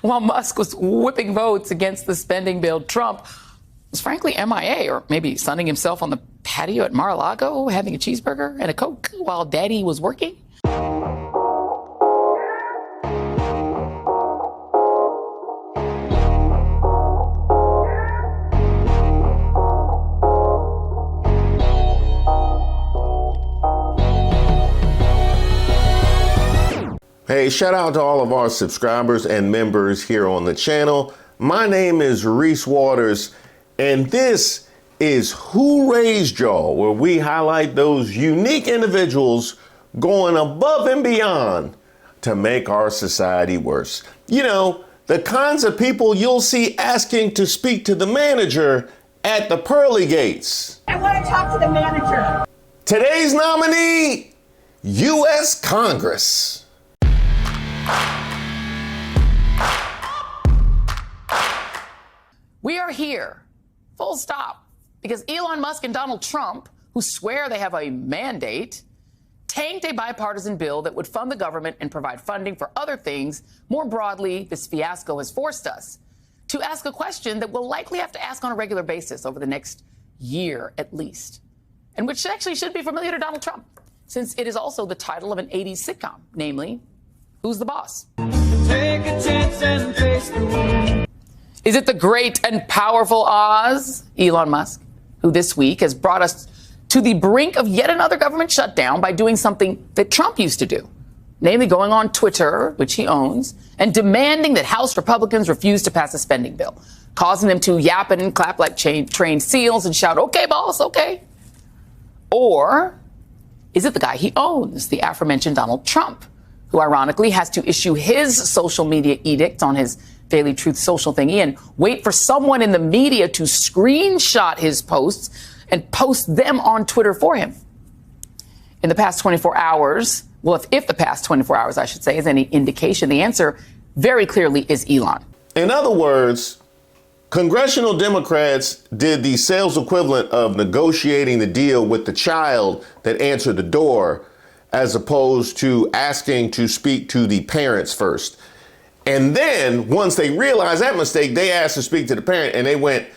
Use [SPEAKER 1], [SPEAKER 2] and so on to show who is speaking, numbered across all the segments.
[SPEAKER 1] While Musk was whipping votes against the spending bill, Trump was frankly MIA, or maybe sunning himself on the patio at Mar-a-Lago, having a cheeseburger and a Coke while Daddy was working.
[SPEAKER 2] Hey, shout out to all of our subscribers and members here on the channel. My name is Reese Waters, and this is Who Raised Y'all, where we highlight those unique individuals going above and beyond to make our society worse. You know, the kinds of people you'll see asking to speak to the manager at the pearly gates.
[SPEAKER 3] I want to talk to the manager.
[SPEAKER 2] Today's nominee, U.S. Congress.
[SPEAKER 1] We are here, full stop, because Elon Musk and Donald Trump, who swear they have a mandate, tanked a bipartisan bill that would fund the government and provide funding for other things. More broadly, this fiasco has forced us to ask a question that we'll likely have to ask on a regular basis over the next year at least, and which actually should be familiar to Donald Trump, since it is also the title of an 80s sitcom, namely, Who's the Boss? Take a chance and face the wind. Is it the great and powerful Oz, Elon Musk, who this week has brought us to the brink of yet another government shutdown by doing something that Trump used to do, namely going on Twitter, which he owns, and demanding that House Republicans refuse to pass a spending bill, causing them to yap and clap like trained seals and shout, "Okay, boss, okay"? Or is it the guy he owns, the aforementioned Donald Trump, who ironically has to issue his social media edict on his Daily Truth social thingy and wait for someone in the media to screenshot his posts and post them on Twitter for him? In the past 24 hours, well, if the past 24 hours, I should say, is any indication, the answer very clearly is Elon.
[SPEAKER 2] In other words, congressional Democrats did the sales equivalent of negotiating the deal with the child that answered the door, as opposed to asking to speak to the parents first. And then once they realized that mistake, they asked to speak to the parent, and they went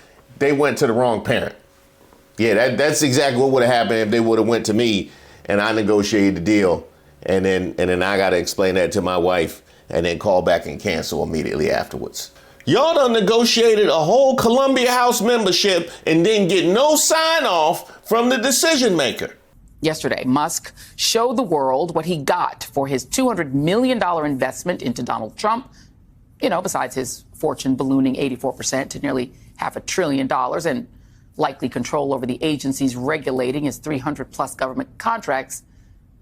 [SPEAKER 2] to the wrong parent. Yeah, that's exactly what would have happened if they would have went to me and I negotiated the deal. And then I got to explain that to my wife and then call back and cancel immediately afterwards. Y'all done negotiated a whole Columbia House membership and didn't get no sign off from the decision maker.
[SPEAKER 1] Yesterday, Musk showed the world what he got for his $200 million investment into Donald Trump, besides his fortune ballooning 84% to nearly $500 billion and likely control over the agencies regulating his 300-plus government contracts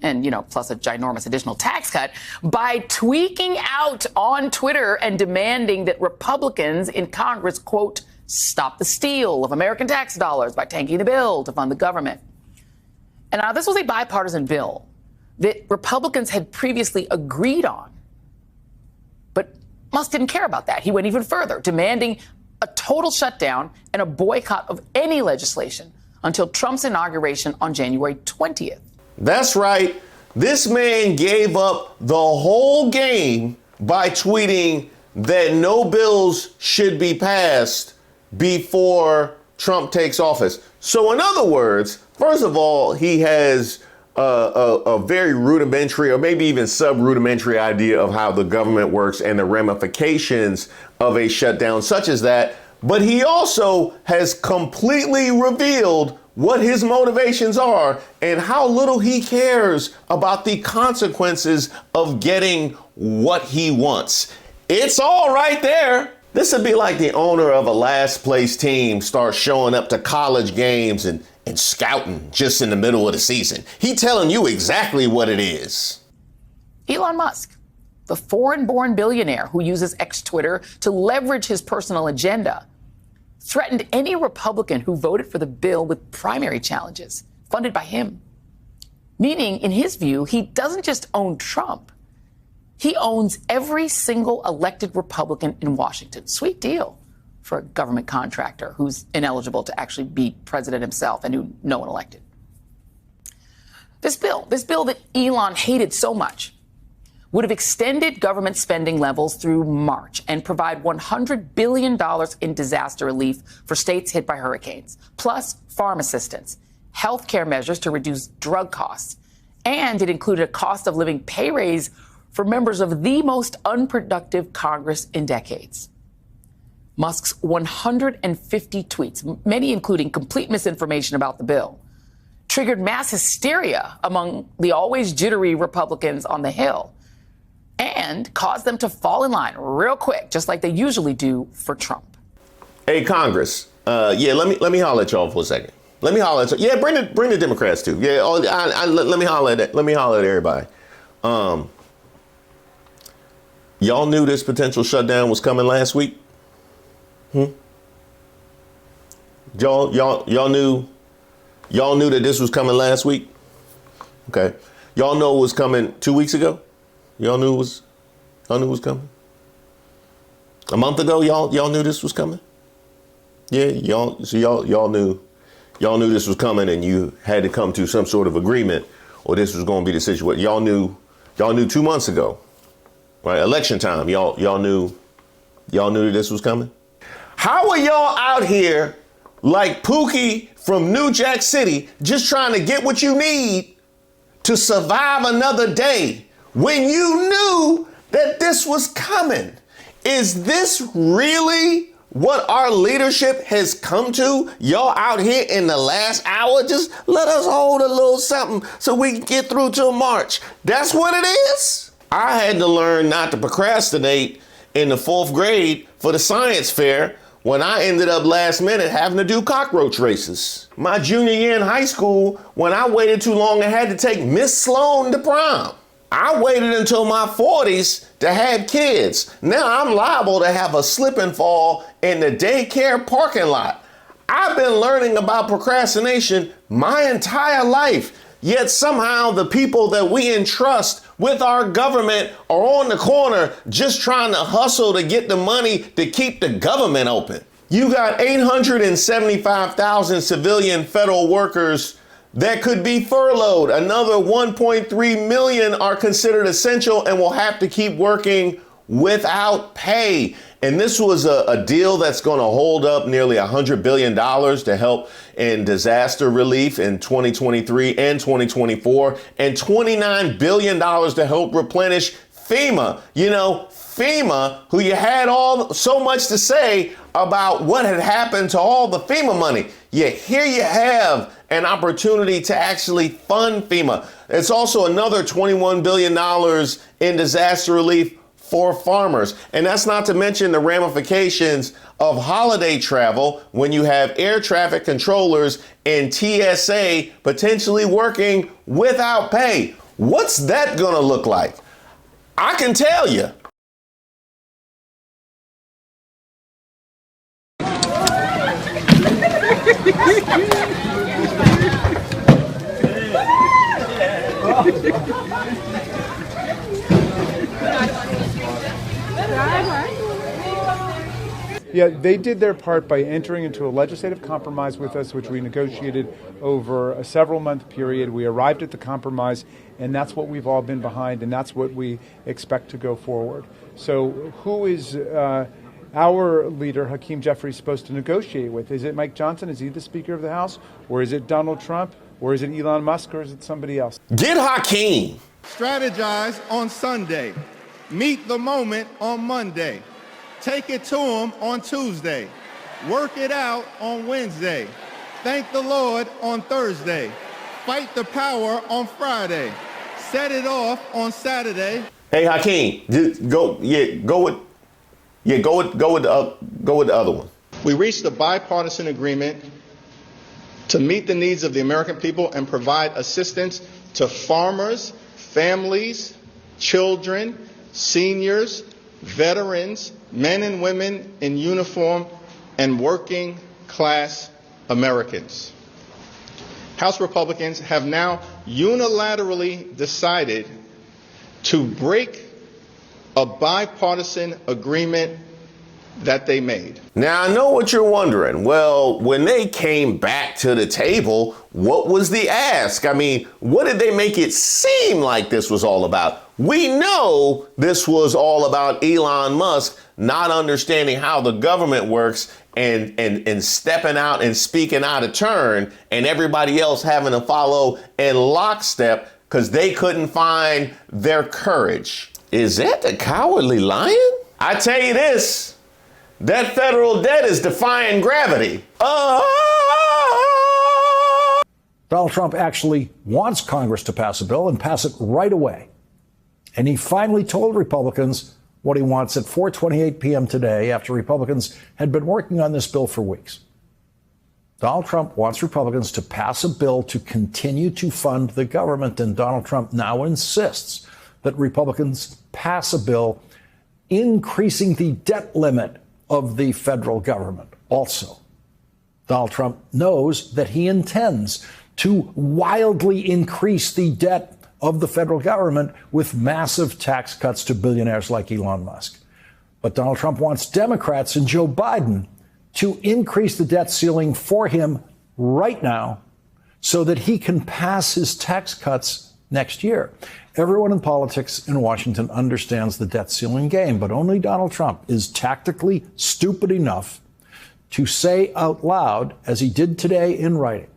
[SPEAKER 1] and, plus a ginormous additional tax cut, by tweaking out on Twitter and demanding that Republicans in Congress, quote, stop the steal of American tax dollars by tanking the bill to fund the government. And now this was a bipartisan bill that Republicans had previously agreed on. But Musk didn't care about that. He went even further, demanding a total shutdown and a boycott of any legislation until Trump's inauguration on January 20th.
[SPEAKER 2] That's right. This man gave up the whole game by tweeting that no bills should be passed before Trump takes office. So in other words, first of all, he has a very rudimentary or maybe even sub-rudimentary idea of how the government works and the ramifications of a shutdown such as that. But he also has completely revealed what his motivations are and how little he cares about the consequences of getting what he wants. It's all right there. This would be like the owner of a last place team starts showing up to college games and scouting just in the middle of the season. He telling you exactly what it is.
[SPEAKER 1] Elon Musk, the foreign-born billionaire who uses X-Twitter to leverage his personal agenda, threatened any Republican who voted for the bill with primary challenges funded by him. Meaning, in his view, he doesn't just own Trump. He owns every single elected Republican in Washington. Sweet deal for a government contractor who's ineligible to actually be president himself and who no one elected. This bill that Elon hated so much, would have extended government spending levels through March and provide $100 billion in disaster relief for states hit by hurricanes, plus farm assistance, health care measures to reduce drug costs. And it included a cost of living pay raise for members of the most unproductive Congress in decades. Musk's 150 tweets, many including complete misinformation about the bill, triggered mass hysteria among the always jittery Republicans on the Hill and caused them to fall in line real quick, just like they usually do for Trump.
[SPEAKER 2] Hey, Congress. Let me holler at y'all for a second. Let me holler at bring the Democrats too. Yeah, let me holler at everybody. Y'all knew this potential shutdown was coming last week? Y'all knew that this was coming last week? Okay. Y'all know it was coming 2 weeks ago? Y'all knew it was coming? A month ago, y'all knew this was coming? Yeah, y'all knew this was coming, and you had to come to some sort of agreement, or this was going to be the situation. Y'all knew 2 months ago, right? Election time. Y'all knew that this was coming. How are y'all out here like Pookie from New Jack City, just trying to get what you need to survive another day when you knew that this was coming? Is this really what our leadership has come to? Y'all out here in the last hour, just let us hold a little something so we can get through till March. That's what it is? I had to learn not to procrastinate in the 4th grade for the science fair when I ended up last minute having to do cockroach races. My junior year in high school, when I waited too long and had to take Miss Sloan to prom. I waited until my 40s to have kids. Now I'm liable to have a slip and fall in the daycare parking lot. I've been learning about procrastination my entire life, yet somehow the people that we entrust with our government are on the corner just trying to hustle to get the money to keep the government open. You got 875,000 civilian federal workers that could be furloughed. Another 1.3 million are considered essential and will have to keep working without pay. And this was a deal that's going to hold up nearly $100 billion to help in disaster relief in 2023 and 2024, and $29 billion to help replenish FEMA. You know, FEMA, who you had so much to say about what had happened to all the FEMA money. Yeah, here you have an opportunity to actually fund FEMA. It's also another $21 billion in disaster relief for farmers. And that's not to mention the ramifications of holiday travel when you have air traffic controllers and TSA potentially working without pay. What's that going to look like? I can tell you.
[SPEAKER 4] Yeah, they did their part by entering into a legislative compromise with us, which we negotiated over a several-month period. We arrived at the compromise, and that's what we've all been behind, and that's what we expect to go forward. So who is our leader, Hakeem Jeffries, supposed to negotiate with? Is it Mike Johnson? Is he the Speaker of the House? Or is it Donald Trump? Or is it Elon Musk? Or is it somebody else?
[SPEAKER 2] Get Hakeem.
[SPEAKER 5] Strategize on Sunday. Meet the moment on Monday. Take it to him on Tuesday. Work it out on Wednesday. Thank the Lord on Thursday. Fight the power on Friday. Set it off on Saturday.
[SPEAKER 2] Hey Hakeem, go with the other one.
[SPEAKER 5] We reached a bipartisan agreement to meet the needs of the American people and provide assistance to farmers, families, children, seniors, veterans, men and women in uniform, and working class Americans. House Republicans have now unilaterally decided to break a bipartisan agreement that they made.
[SPEAKER 2] Now, I know what you're wondering. Well, when they came back to the table, what was the ask? I mean, what did they make it seem like this was all about? We know this was all about Elon Musk not understanding how the government works and stepping out and speaking out of turn, and everybody else having to follow in lockstep because they couldn't find their courage. Is that the Cowardly Lion? I tell you this, that federal debt is defying gravity.
[SPEAKER 6] Donald Trump actually wants Congress to pass a bill and pass it right away. And he finally told Republicans what he wants at 4:28 p.m. today, after Republicans had been working on this bill for weeks. Donald Trump wants Republicans to pass a bill to continue to fund the government, and Donald Trump now insists that Republicans pass a bill increasing the debt limit of the federal government. Also, Donald Trump knows that he intends to wildly increase the debt of the federal government with massive tax cuts to billionaires like Elon Musk. But Donald Trump wants Democrats and Joe Biden to increase the debt ceiling for him right now so that he can pass his tax cuts next year. Everyone in politics in Washington understands the debt ceiling game, but only Donald Trump is tactically stupid enough to say out loud, as he did today in writing,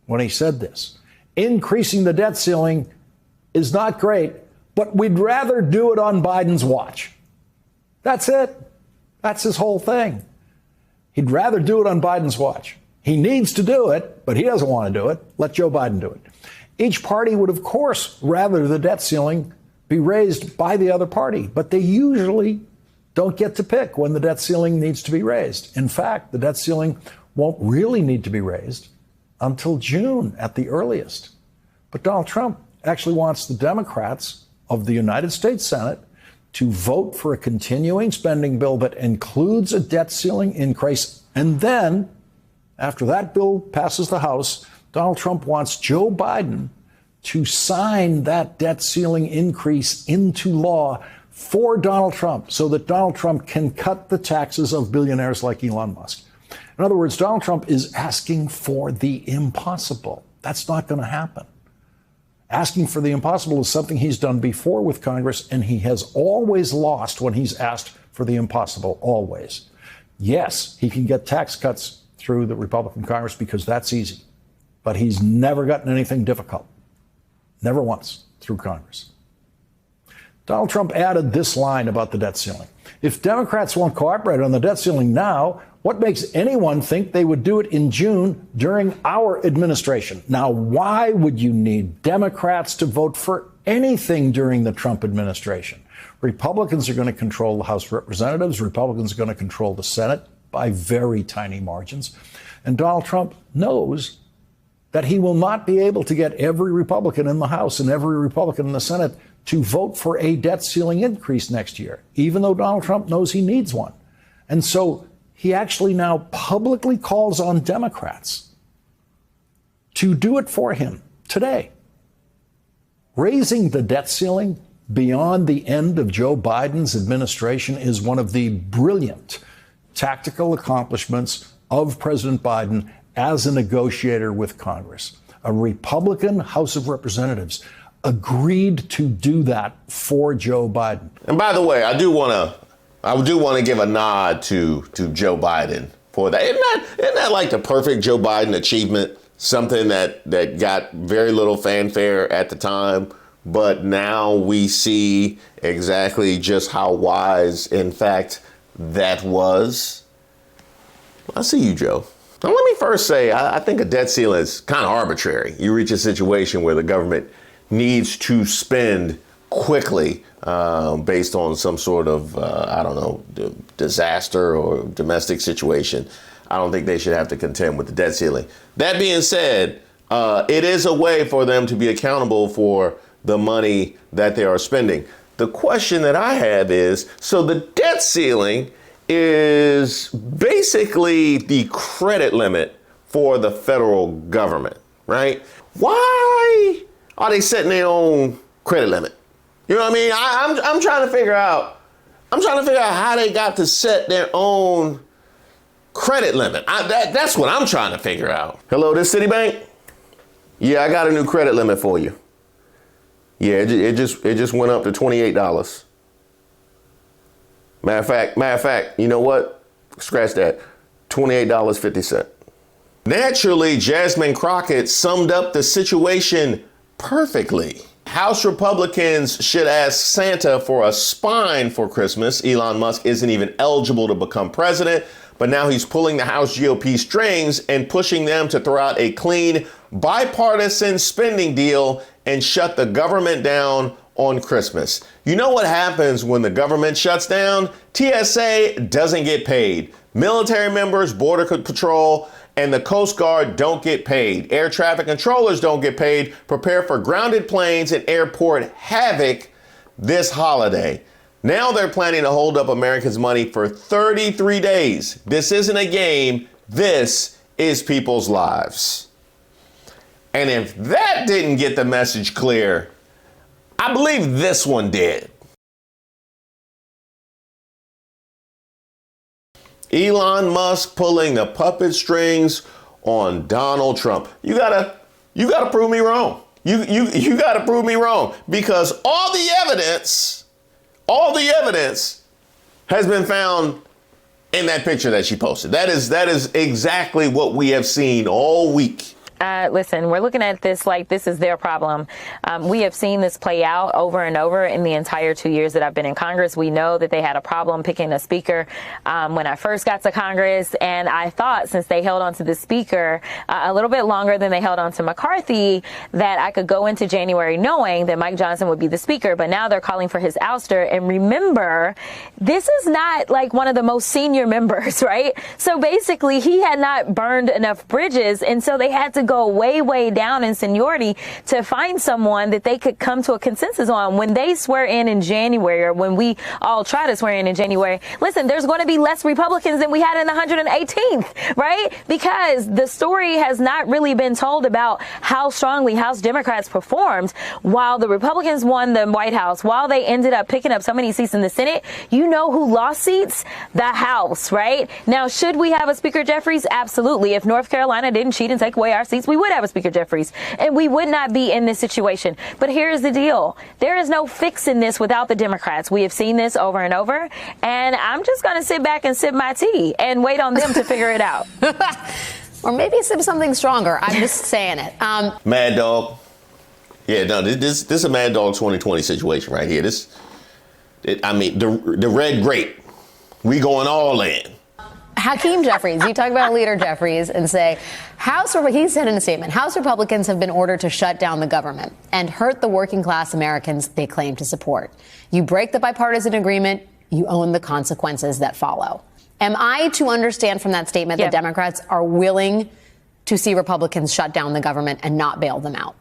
[SPEAKER 6] when he said this: increasing the debt ceiling is not great, but we'd rather do it on Biden's watch. That's it. That's his whole thing. He'd rather do it on Biden's watch. He needs to do it, but he doesn't want to do it. Let Joe Biden do it. Each party would, of course, rather the debt ceiling be raised by the other party, but they usually don't get to pick when the debt ceiling needs to be raised. In fact, the debt ceiling won't really need to be raised until June at the earliest. But Donald Trump actually wants the Democrats of the United States Senate to vote for a continuing spending bill that includes a debt ceiling increase. And then, after that bill passes the House, Donald Trump wants Joe Biden to sign that debt ceiling increase into law for Donald Trump so that Donald Trump can cut the taxes of billionaires like Elon Musk. In other words, Donald Trump is asking for the impossible. That's not going to happen. Asking for the impossible is something he's done before with Congress, and he has always lost when he's asked for the impossible, always. Yes, he can get tax cuts through the Republican Congress because that's easy, but he's never gotten anything difficult. Never once through Congress. Donald Trump added this line about the debt ceiling: if Democrats won't cooperate on the debt ceiling now, what makes anyone think they would do it in June during our administration? Now, why would you need Democrats to vote for anything during the Trump administration? Republicans are going to control the House of Representatives. Republicans are going to control the Senate by very tiny margins. And Donald Trump knows that he will not be able to get every Republican in the House and every Republican in the Senate to vote for a debt ceiling increase next year, even though Donald Trump knows he needs one. And so he actually now publicly calls on Democrats to do it for him today. Raising the debt ceiling beyond the end of Joe Biden's administration is one of the brilliant tactical accomplishments of President Biden as a negotiator with Congress. A Republican House of Representatives agreed to do that for Joe Biden.
[SPEAKER 2] And by the way, I do want to give a nod to Joe Biden for that. Isn't that like the perfect Joe Biden achievement? Something that got very little fanfare at the time, but now we see exactly just how wise, in fact, that was. I see you, Joe. Now, let me first say, I think a debt ceiling is kind of arbitrary. You reach a situation where the government needs to spend quickly based on some sort of, disaster or domestic situation. I don't think they should have to contend with the debt ceiling. That being said, it is a way for them to be accountable for the money that they are spending. The question that I have is, so the debt ceiling is basically the credit limit for the federal government, right? Why are they setting their own credit limit? You know what I mean? I'm trying to figure out I'm trying to figure out how they got to set their own credit limit. That's what I'm trying to figure out. Hello, this Citibank? Yeah, I got a new credit limit for you. Yeah, it just went up to $28. Matter of fact, you know what? Scratch that. $28.50. Naturally, Jasmine Crockett summed up the situation perfectly. House Republicans should ask Santa for a spine for Christmas. Elon Musk isn't even eligible to become president, but now he's pulling the House GOP strings and pushing them to throw out a clean, bipartisan spending deal and shut the government down on Christmas. You know what happens when the government shuts down? TSA doesn't get paid. Military members, Border Patrol, and the Coast Guard don't get paid. Air traffic controllers don't get paid. Prepare for grounded planes and airport havoc this holiday. Now they're planning to hold up Americans' money for 33 days. This isn't a game. This is people's lives. And if that didn't get the message clear, I believe this one did. Elon Musk pulling the puppet strings on Donald Trump. You gotta prove me wrong. You gotta prove me wrong, because all the evidence has been found in that picture that she posted. That is exactly what we have seen all week.
[SPEAKER 7] Listen, we're looking at this like this is their problem. We have seen this play out over and over in the entire 2 years that I've been in Congress. We know that they had a problem picking a speaker when I first got to Congress. And I thought, since they held on to the speaker a little bit longer than they held on to McCarthy, that I could go into January knowing that Mike Johnson would be the speaker. But now they're calling for his ouster. And remember, this is not like one of the most senior members, right? So basically, he had not burned enough bridges. And so they had to go way down in seniority to find someone that they could come to a consensus on. When they swear in January, or when we all try to swear in January, listen, there's going to be less Republicans than we had in the 118th, right? Because the story has not really been told about how strongly House Democrats performed while the Republicans won the White House, while they ended up picking up so many seats in the Senate. You know who lost seats? The House, right? Now, should we have a Speaker Jeffries? Absolutely. If North Carolina didn't cheat and take away our seats, we would have a Speaker Jeffries, and we would not be in this situation. But here's the deal. There is no fixing this without the Democrats. We have seen this over and over, and I'm just going to sit back and sip my tea and wait on them to figure it out.
[SPEAKER 8] Or maybe sip something stronger. I'm just saying it.
[SPEAKER 2] Mad Dog. Yeah, no, this is a Mad Dog 2020 situation right here. The red grape. We going all in.
[SPEAKER 8] Hakeem Jeffries, you talk about leader Jeffries and say, he said in a statement, House Republicans have been ordered to shut down the government and hurt the working class Americans they claim to support. You break the bipartisan agreement, you own the consequences that follow. Am I to understand from that statement that Democrats are willing to see Republicans shut down the government and not bail them out?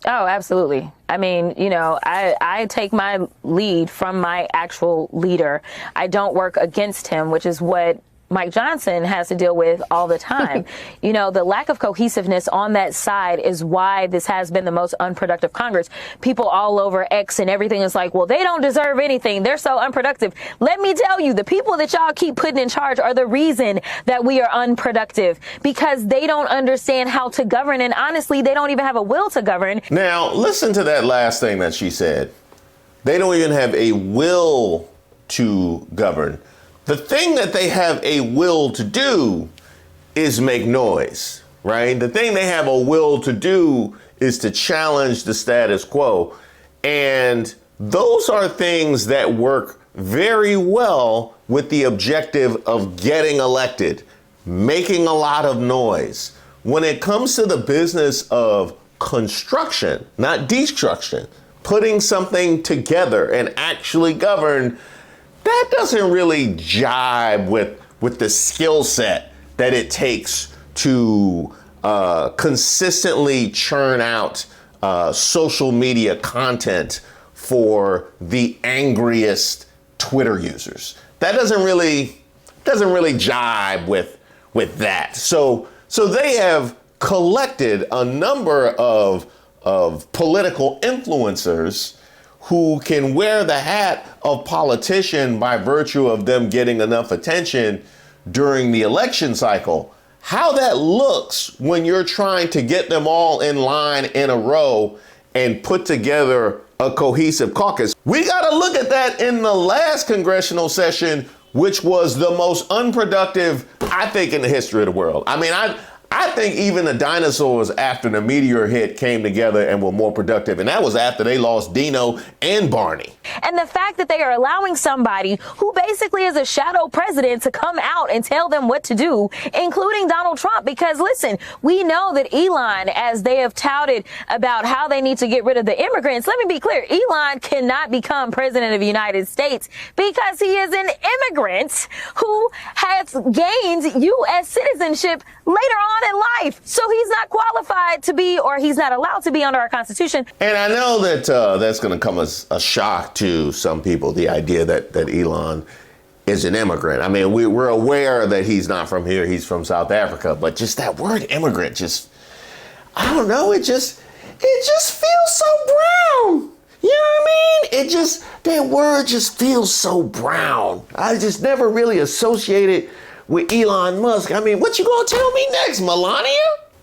[SPEAKER 7] Oh, absolutely. I mean, you know, I take my lead from my actual leader. I don't work against him, which is what Mike Johnson has to deal with all the time. You know, the lack of cohesiveness on that side is why this has been the most unproductive Congress. People all over X and everything is like, well, they don't deserve anything. They're so unproductive. Let me tell you, the people that y'all keep putting in charge are the reason that we are unproductive, because they don't understand how to govern. And honestly, they don't even have a will to govern.
[SPEAKER 2] Now, listen to that last thing that she said. They don't even have a will to govern. The thing that they have a will to do is make noise, right? The thing they have a will to do is to challenge the status quo. And those are things that work very well with the objective of getting elected, making a lot of noise. When it comes to the business of construction, not destruction, putting something together and actually govern, that doesn't really jibe with the skill set that it takes to consistently churn out social media content for the angriest Twitter users. That doesn't really jibe with that. So they have collected a number of political influencers who can wear the hat of politician by virtue of them getting enough attention during the election cycle. How that looks when you're trying to get them all in line in a row and put together a cohesive caucus. We got to look at that in the last congressional session, which was the most unproductive, I think, in the history of the world. I mean, I think even the dinosaurs after the meteor hit came together and were more productive. And that was after they lost Dino and Barney.
[SPEAKER 7] And the fact that they are allowing somebody who basically is a shadow president to come out and tell them what to do, including Donald Trump, because listen, we know that Elon, as they have touted about how they need to get rid of the immigrants, let me be clear, Elon cannot become president of the United States because he is an immigrant who has gained U.S. citizenship later on in life. So he's not qualified to be, or he's not allowed to be under our Constitution.
[SPEAKER 2] And I know that that's going to come as a shock to some people, the idea that Elon is an immigrant. I mean, we're aware that he's not from here. He's from South Africa. But just that word immigrant, just, I don't know, it just feels so brown. You know what I mean? That word just feels so brown. I just never really associated with Elon Musk. I mean, what you gonna tell me next, Melania?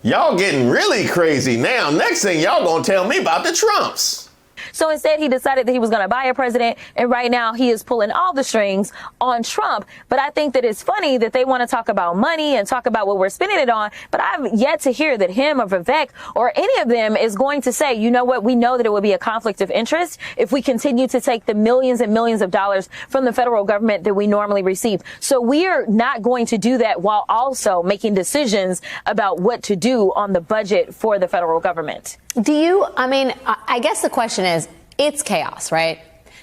[SPEAKER 2] Y'all getting really crazy now. Next thing y'all gonna tell me about the Trumps.
[SPEAKER 7] So instead, he decided that he was going to buy a president. And right now he is pulling all the strings on Trump. But I think that it's funny that they want to talk about money and talk about what we're spending it on. But I've yet to hear that him or Vivek or any of them is going to say, you know what, we know that it would be a conflict of interest if we continue to take the millions and millions of dollars from the federal government that we normally receive. So we are not going to do that while also making decisions about what to do on the budget for the federal government.
[SPEAKER 8] I guess the question is, it's chaos, right?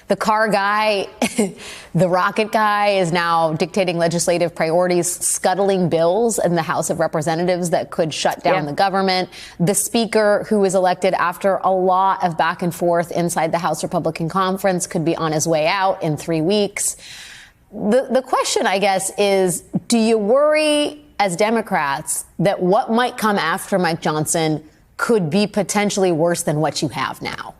[SPEAKER 8] The car guy, the rocket guy is now dictating legislative priorities, scuttling bills in the House of Representatives that could shut down the government. The speaker, who was elected after a lot of back and forth inside the House Republican Conference, could be on his way out in 3 weeks. The question, I guess, is, do you worry as Democrats that what might come after Mike Johnson could be potentially worse than what you have now?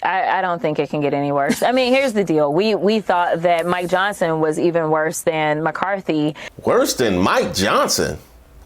[SPEAKER 7] I don't think it can get any worse. I mean, here's the deal. We thought that Mike Johnson was even worse than McCarthy.
[SPEAKER 2] Worse than Mike Johnson?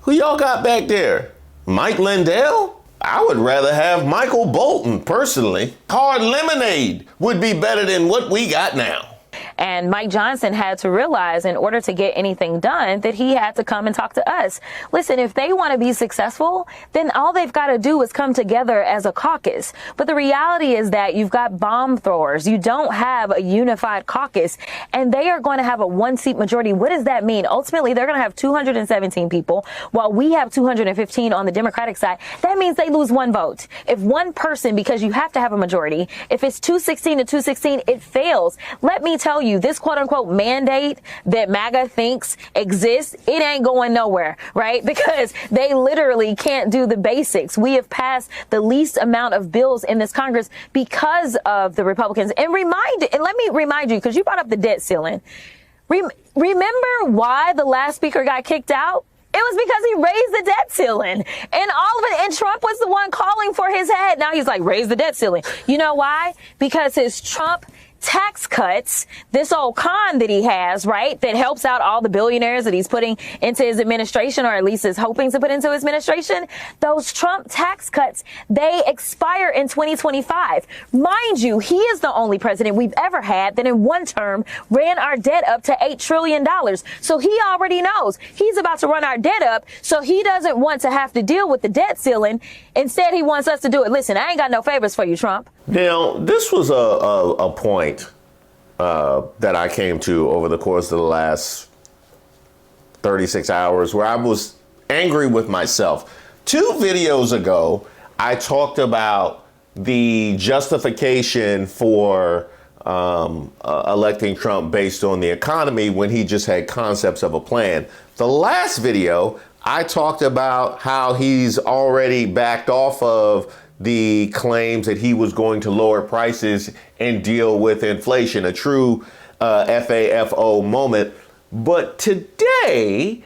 [SPEAKER 2] Who y'all got back there? Mike Lindell? I would rather have Michael Bolton, personally. Hard lemonade would be better than what we got now.
[SPEAKER 7] And Mike Johnson had to realize, in order to get anything done, that he had to come and talk to us. Listen, if they want to be successful, then all they've got to do is come together as a caucus. But the reality is that you've got bomb throwers. You don't have a unified caucus, and they are going to have a one-seat majority. What does that mean? Ultimately, they're going to have 217 people, while we have 215 on the Democratic side. That means they lose one vote. If one person, because you have to have a majority, if it's 216 to 216, it fails. Let me tell you, this quote-unquote mandate that MAGA thinks exists, it ain't going nowhere, right? Because they literally can't do the basics. We have passed the least amount of bills in this Congress because of the Republicans. And let me remind you, because you brought up the debt ceiling. Remember why the last speaker got kicked out? It was because he raised the debt ceiling, and all of it. And Trump was the one calling for his head. Now he's like, raise the debt ceiling. You know why? Because his Trump tax cuts, this old con that he has, right, that helps out all the billionaires that he's putting into his administration, or at least is hoping to put into his administration, those Trump tax cuts, they expire in 2025. Mind you, he is the only president we've ever had that in one term ran our debt up to $8 trillion. So he already knows he's about to run our debt up, so he doesn't want to have to deal with the debt ceiling. Instead, he wants us to do it. Listen, I ain't got no favors for you, Trump.
[SPEAKER 2] Now, this was a point that I came to over the course of the last 36 hours where I was angry with myself. 2 videos ago, I talked about the justification for electing Trump based on the economy when he just had concepts of a plan. The last video, I talked about how he's already backed off of the claims that he was going to lower prices and deal with inflation, a true FAFO moment. But today,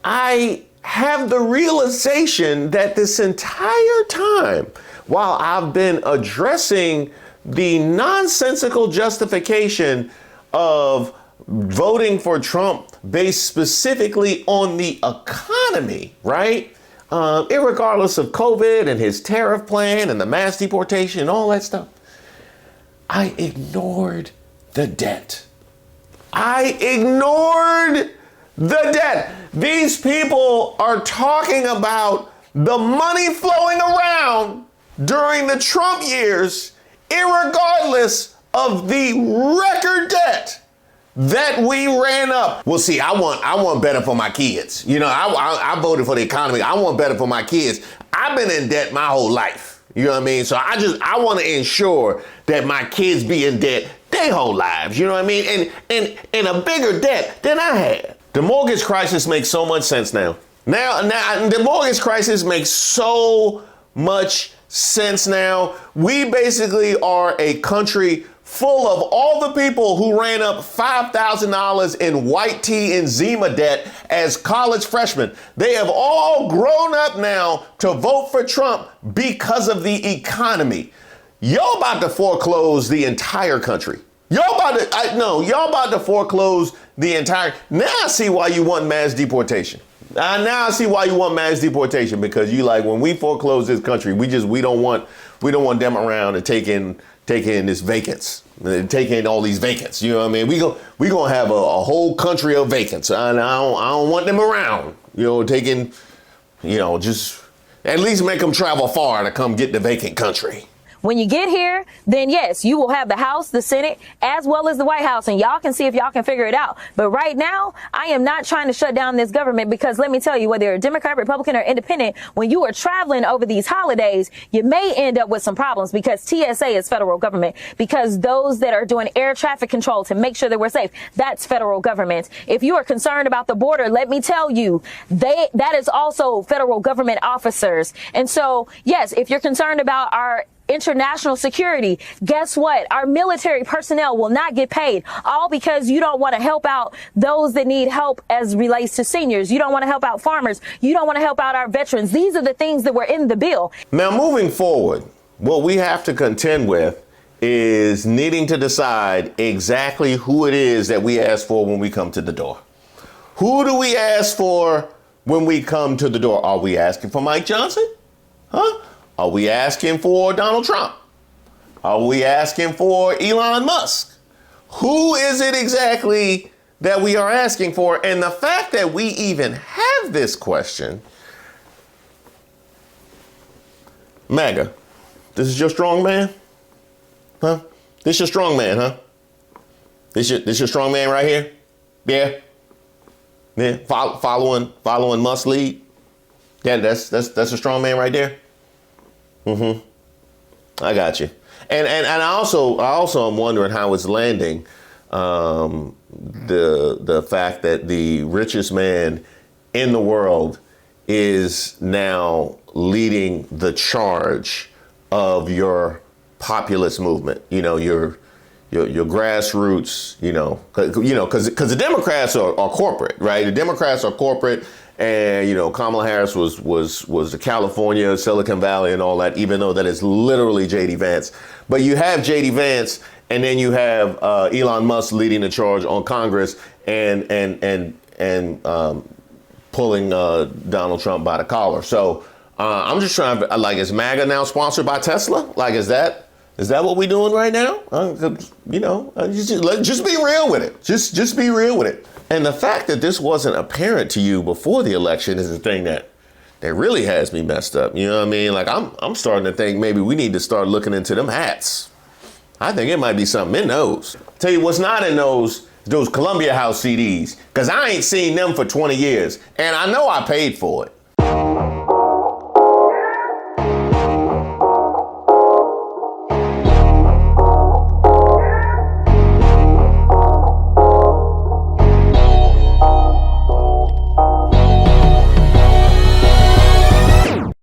[SPEAKER 2] I have the realization that this entire time, while I've been addressing the nonsensical justification of voting for Trump based specifically on the economy, right? Irregardless of COVID and his tariff plan and the mass deportation and all that stuff, I ignored the debt. I ignored the debt. These people are talking about the money flowing around during the Trump years, irregardless of the record debt that we ran up. Well, see, I want better for my kids. You know, I voted for the economy. I want better for my kids. I've been in debt my whole life. You know what I mean? So I want to ensure that my kids be in debt their whole lives. You know what I mean? And a bigger debt than I had. The mortgage crisis makes so much sense now. Now the mortgage crisis makes so much sense now. We basically are a country full of all the people who ran up $5,000 in white tea and Zima debt as college freshmen. They have all grown up now to vote for Trump because of the economy. Y'all about to foreclose the entire country. Y'all about to foreclose the entire. Now I see why you want mass deportation. Now I see why you want mass deportation, because you like, when we foreclose this country, we don't want them around and taking this vacants, taking all these vacants. You know what I mean? We gonna have a whole country of vacants, and I don't want them around. You know, taking, just at least make them travel far to come get the vacant country.
[SPEAKER 7] When you get here, then yes, you will have the House, the Senate, as well as the White House, and y'all can see if y'all can figure it out. But right now, I am not trying to shut down this government, because let me tell you, whether you're a Democrat, Republican, or independent, when you are traveling over these holidays, you may end up with some problems, because TSA is federal government, because those that are doing air traffic control to make sure that we're safe, that's federal government. If you are concerned about the border, let me tell you, that is also federal government officers. And so, yes, if you're concerned about our international security, guess what? Our military personnel will not get paid, all because you don't want to help out those that need help as relates to seniors. You don't want to help out farmers. You don't want to help out our veterans. These are the things that were in the bill.
[SPEAKER 2] Now, moving forward, what we have to contend with is needing to decide exactly who it is that we ask for when we come to the door. Who do we ask for when we come to the door? Are we asking for Mike Johnson? Huh? Are we asking for Donald Trump? Are we asking for Elon Musk? Who is it exactly that we are asking for? And the fact that we even have this question, MAGA, this is your strong man? Huh? This your strong man, huh? This your strong man right here? Yeah? Yeah, following Musk's lead? Yeah, that's a strong man right there? Mm-hmm. I got you. And I also am wondering how it's landing, the fact that the richest man in the world is now leading the charge of your populist movement. You know, your grassroots. Because the Democrats are corporate, right? The Democrats are corporate. And, Kamala Harris was the California, Silicon Valley and all that, even though that is literally J.D. Vance. But you have J.D. Vance, and then you have Elon Musk leading the charge on Congress and pulling Donald Trump by the collar. So I'm just trying to, is MAGA now sponsored by Tesla? Is that what we're doing right now? Just be real with it. Just be real with it. And the fact that this wasn't apparent to you before the election is the thing that really has me messed up. You know what I mean? I'm starting to think maybe we need to start looking into them hats. I think it might be something in those. Tell you what's not in those Columbia House CDs, because I ain't seen them for 20 years. And I know I paid for it.